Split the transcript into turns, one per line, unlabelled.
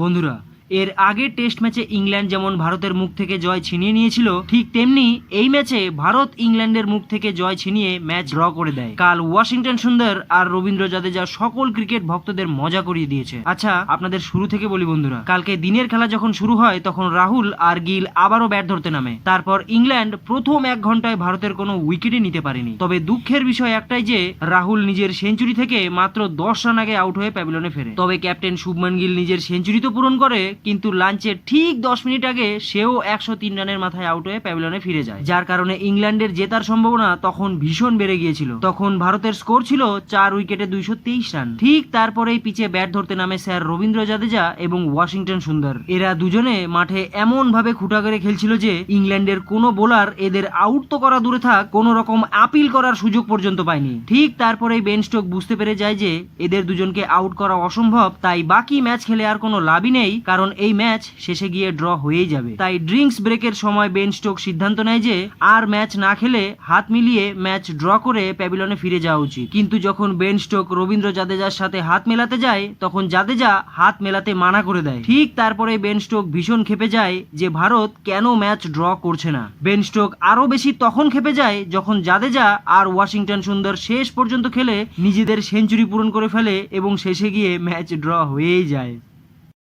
বন্ধুরা, এর আগের টেস্ট ম্যাচে ইংল্যান্ড যেমন ভারতের মুখ থেকে জয় ছিনিয়ে নিয়েছিল, ঠিক তেমনি এই ম্যাচে ভারত ইংল্যান্ডের মুখ থেকে জয় ছিনিয়ে ম্যাচ ড্র করে দেয়। কাল ওয়াশিংটন সুন্দর আর রবীন্দ্র জাদেজা সকল ক্রিকেট ভক্তদের মজা করিয়ে দিয়েছে। আচ্ছা, আপনাদের শুরু থেকে বলি বন্ধুরা, কালকে দিনের খেলা যখন শুরু হয় তখন রাহুল আর গিল আবারও ব্যাট ধরতে নামে। তারপর ইংল্যান্ড প্রথম 1 ঘন্টায় ভারতের কোনো উইকেটই নিতে পারেনি। তবে দুঃখের বিষয় একটাই যে রাহুল নিজের সেঞ্চুরি থেকে মাত্র 10 রান আগে আউট হয়ে প্যাভিলিয়নে ফেরে। তবে ক্যাপ্টেন শুভমান গিল নিজের সেঞ্চুরি তো পূরণ করে, কিন্তু লাঞ্চের ঠিক 10 মিনিট আগে সেও 103 রানের মাথায় আউট হয়ে প্যাভিলিয়নে ফিরে যায়, যার কারণে ইংল্যান্ডের জেতার সম্ভাবনা তখন ভীষণ বেড়ে গিয়েছিল। তখন ভারতের স্কোর ছিল 4 উইকেটে 223 রান। ঠিক তারপরেই পিচে ব্যাট ধরতে নামে স্যার রবীন্দ্র জাদেজা এবং ওয়াশিংটন সুন্দর। এরা দুজনে মাঠে এমন ভাবে খুঁটা করে খেলছিল যে ইংল্যান্ডের কোনো বোলার এদের আউট তো করা দূরে থাক, কোনো রকম আপিল করার সুযোগ পর্যন্ত পায়নি। ঠিক তারপরেই বেন স্টোক বুঝতে পেরে যায় যে এদের দুজনকে আউট করা অসম্ভব, তাই বাকি ম্যাচ খেলে আর কোনো লাভই নেই, কারণ এই ম্যাচ শেষে গিয়ে ড্র হয়েই যাবে। তাই ড্রিঙ্কস ব্রেকের সময় বেন স্টোক সিদ্ধান্ত নেয় যে আর ম্যাচ না খেলে হাত মিলিয়ে ম্যাচ ড্র করে প্যাভিলিয়নে ফিরে যাওয়া উচিত। কিন্তু যখন বেন স্টোক রবীন্দ্র জাদেজার সাথে হাত মেলাতে যায় তখন জাদেজা হাত মেলাতে মানা করে দেয়। ঠিক তারপরে বেন স্টোক ভীষণ ক্ষেপে যায় যে ভারত কেন ম্যাচ ড্র করছে না। বেন স্টোক আরো বেশি তখন ক্ষেপে যায় যখন জাদেজা আর ওয়াশিংটন সুন্দর শেষ পর্যন্ত খেলে নিজেদের সেঞ্চুরি পূরণ করে ফেলে এবং শেষে গিয়ে ম্যাচ ড্র হয়েই যায়।